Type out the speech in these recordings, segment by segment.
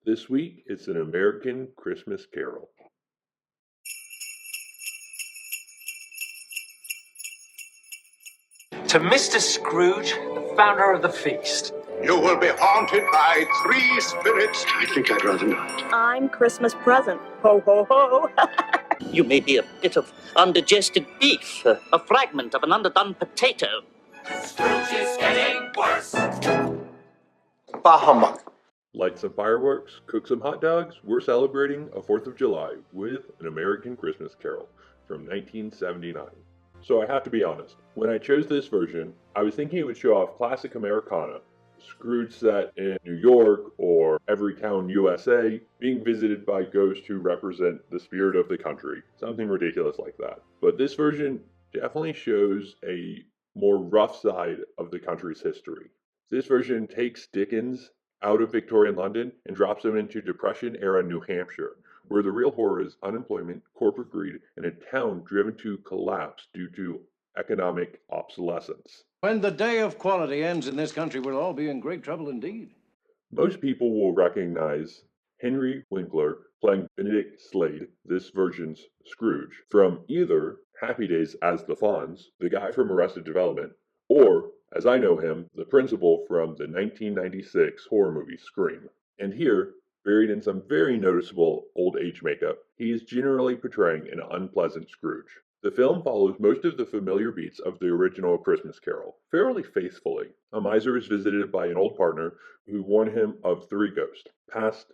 This week, it's An American Christmas Carol. To Mr. Scrooge, the founder of the feast. You will be haunted by three spirits. I think I'd rather not. I'm Christmas present. Ho, ho, ho. You may be a bit of undigested beef, a fragment of an underdone potato. Scrooge is getting worse. Bahama. Light some fireworks, cook some hot dogs. We're celebrating a 4th of July with An American Christmas Carol from 1979. So I have to be honest, when I chose this version, I was thinking it would show off classic Americana, Scrooge set in New York or Everytown, USA, being visited by ghosts who represent the spirit of the country, something ridiculous like that. But this version definitely shows a more rough side of the country's history. This version takes Dickens out of Victorian London and drops him into Depression-era New Hampshire, where the real horror is unemployment, corporate greed, and a town driven to collapse due to economic obsolescence. When the day of quality ends in this country, we'll all be in great trouble indeed. Most people will recognize Henry Winkler playing Benedict Slade, this version's Scrooge, from either Happy Days as the Fonz, the guy from Arrested Development, or, as I know him, the principal from the 1996 horror movie Scream. And here, buried in some very noticeable old age makeup, he is generally portraying an unpleasant Scrooge. The film follows most of the familiar beats of the original Christmas Carol, fairly faithfully. A miser is visited by an old partner who warn him of three ghosts, past,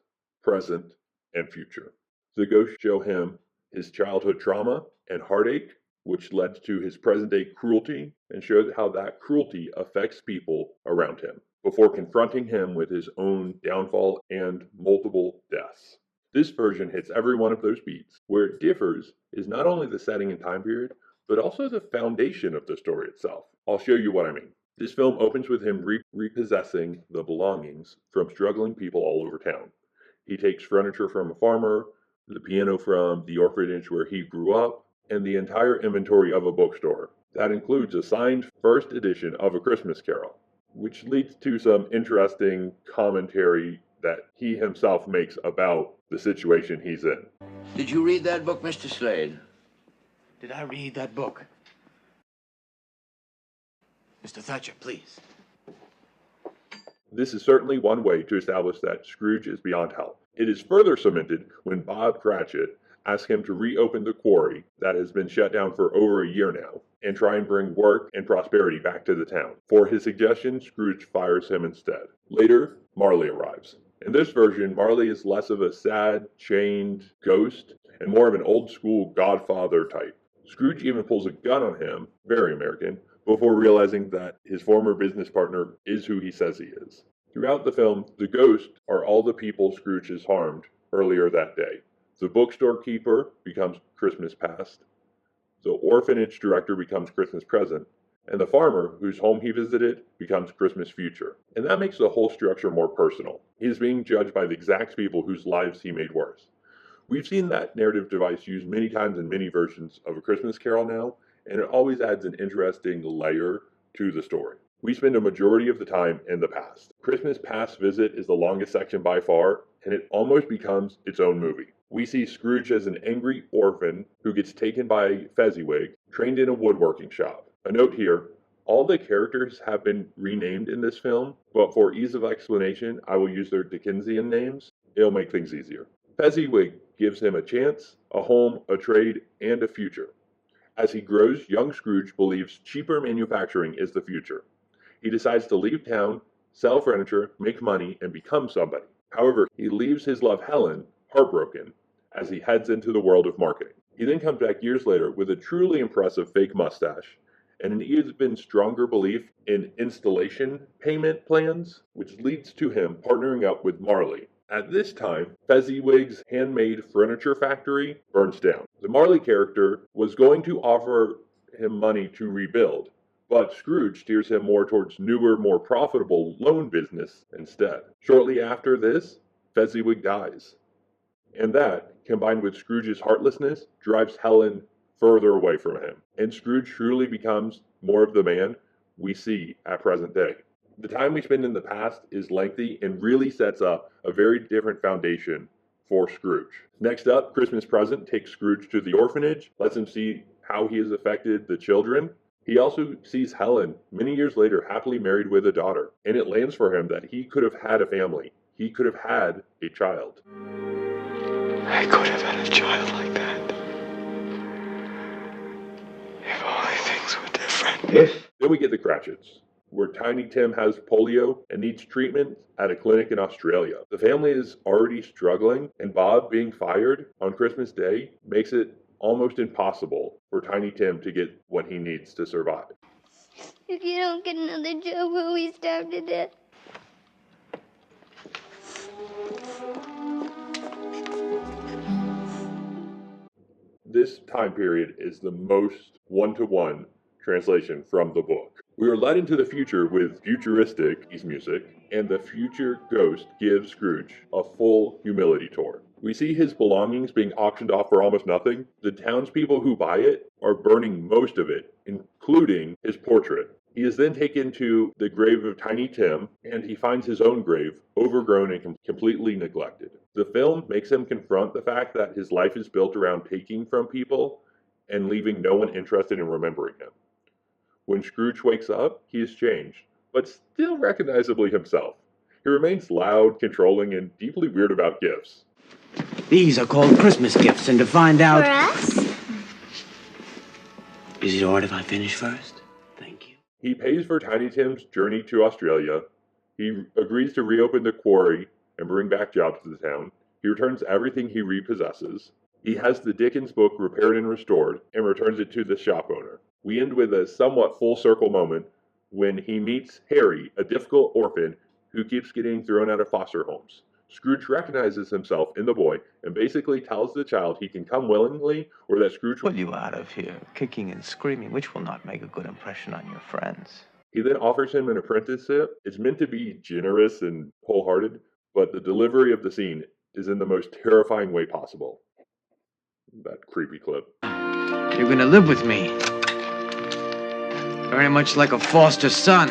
present, and future. The ghosts show him his childhood trauma and heartache, which led to his present-day cruelty, and shows how that cruelty affects people around him, before confronting him with his own downfall and multiple deaths. This version hits every one of those beats. Where it differs is not only the setting and time period, but also the foundation of the story itself. I'll show you what I mean. This film opens with him repossessing the belongings from struggling people all over town. He takes furniture from a farmer, the piano from the orphanage where he grew up, and the entire inventory of a bookstore. That includes a signed first edition of A Christmas Carol, which leads to some interesting commentary that he himself makes about the situation he's in. Did you read that book, Mr. Slade? Did I read that book? Mr. Thatcher, please. This is certainly one way to establish that Scrooge is beyond help. It is further cemented when Bob Cratchit asks him to reopen the quarry that has been shut down for over a year now and try and bring work and prosperity back to the town. For his suggestion, Scrooge fires him instead. Later, Marley arrives. In this version, Marley is less of a sad, chained ghost and more of an old-school Godfather type. Scrooge even pulls a gun on him, very American, before realizing that his former business partner is who he says he is. Throughout the film, the ghosts are all the people Scrooge has harmed earlier that day. The bookstore keeper becomes Christmas past, the orphanage director becomes Christmas present, and the farmer, whose home he visited, becomes Christmas future. And that makes the whole structure more personal. He is being judged by the exact people whose lives he made worse. We've seen that narrative device used many times in many versions of A Christmas Carol now, and it always adds an interesting layer to the story. We spend a majority of the time in the past. Christmas Past Visit is the longest section by far, and it almost becomes its own movie. We see Scrooge as an angry orphan who gets taken by Fezziwig, trained in a woodworking shop. A note here, all the characters have been renamed in this film, but for ease of explanation, I will use their Dickensian names. It'll make things easier. Fezziwig gives him a chance, a home, a trade, and a future. As he grows, young Scrooge believes cheaper manufacturing is the future. He decides to leave town, sell furniture, make money, and become somebody. However, he leaves his love Helen heartbroken as he heads into the world of marketing. He then comes back years later with a truly impressive fake mustache and an even stronger belief in installation payment plans, which leads to him partnering up with Marley. At this time, Fezziwig's handmade furniture factory burns down. The Marley character was going to offer him money to rebuild, but Scrooge steers him more towards newer, more profitable loan business instead. Shortly after this, Fezziwig dies. And that, combined with Scrooge's heartlessness, drives Helen further away from him. And Scrooge truly becomes more of the man we see at present day. The time we spend in the past is lengthy and really sets up a very different foundation for Scrooge. Next up, Christmas Present takes Scrooge to the orphanage, lets him see how he has affected the children. He also sees Helen, many years later, happily married with a daughter, and it lands for him that he could have had a family. He could have had a child. I could have had a child like that. If only things were different. Then we get the Cratchits, where Tiny Tim has polio and needs treatment at a clinic in Australia. The family is already struggling, and Bob being fired on Christmas Day makes it almost impossible for Tiny Tim to get what he needs to survive. If you don't get another job, will we starve to death? This time period is the most one-to-one translation from the book. We are led into the future with futuristic music, and the future ghost gives Scrooge a full humility tour. We see his belongings being auctioned off for almost nothing. The townspeople who buy it are burning most of it, including his portrait. He is then taken to the grave of Tiny Tim, and he finds his own grave overgrown and completely neglected. The film makes him confront the fact that his life is built around taking from people and leaving no one interested in remembering him. When Scrooge wakes up, he is changed, but still recognizably himself. He remains loud, controlling, and deeply weird about gifts. These are called Christmas gifts, and to find out... For us? Is it all right if I finish first? Thank you. He pays for Tiny Tim's journey to Australia. He agrees to reopen the quarry and bring back jobs to the town. He returns everything he repossesses. He has the Dickens book repaired and restored and returns it to the shop owner. We end with a somewhat full circle moment when he meets Harry, a difficult orphan who keeps getting thrown out of foster homes. Scrooge recognizes himself in the boy and basically tells the child he can come willingly or that Scrooge Pull you out of here, kicking and screaming, which will not make a good impression on your friends. He then offers him an apprenticeship. It's meant to be generous and wholehearted, but the delivery of the scene is in the most terrifying way possible. That creepy clip. You're gonna live with me. Very much like a foster son.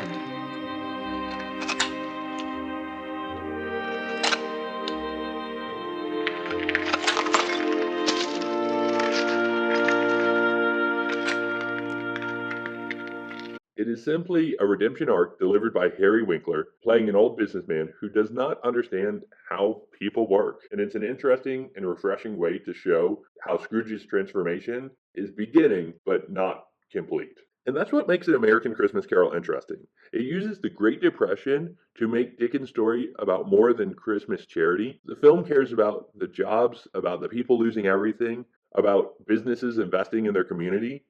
It is simply a redemption arc delivered by Harry Winkler, playing an old businessman who does not understand how people work. And it's an interesting and refreshing way to show how Scrooge's transformation is beginning, but not complete. And that's what makes An American Christmas Carol interesting. It uses the Great Depression to make Dickens' story about more than Christmas charity. The film cares about the jobs, about the people losing everything, about businesses investing in their community,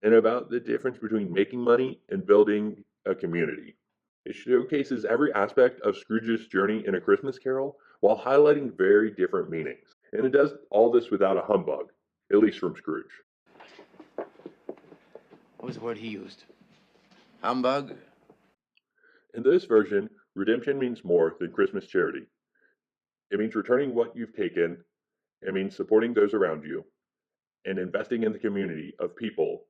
and about the difference between making money and building a community. It showcases every aspect of Scrooge's journey in A Christmas Carol while highlighting very different meanings. And it does all this without a humbug, at least from Scrooge. What was the word he used? Humbug? In this version, redemption means more than Christmas charity. It means returning what you've taken, it means supporting those around you, and investing in the community of people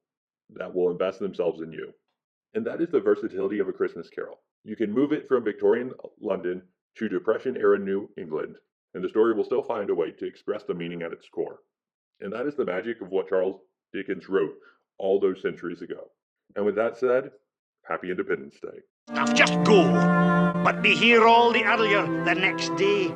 that will invest themselves in you. And that is the versatility of A Christmas Carol. You can move it from Victorian London to Depression-era New England, and the story will still find a way to express the meaning at its core. And that is the magic of what Charles Dickens wrote all those centuries ago. And with that said, happy Independence Day. I'll just go, but be here all the earlier the next day.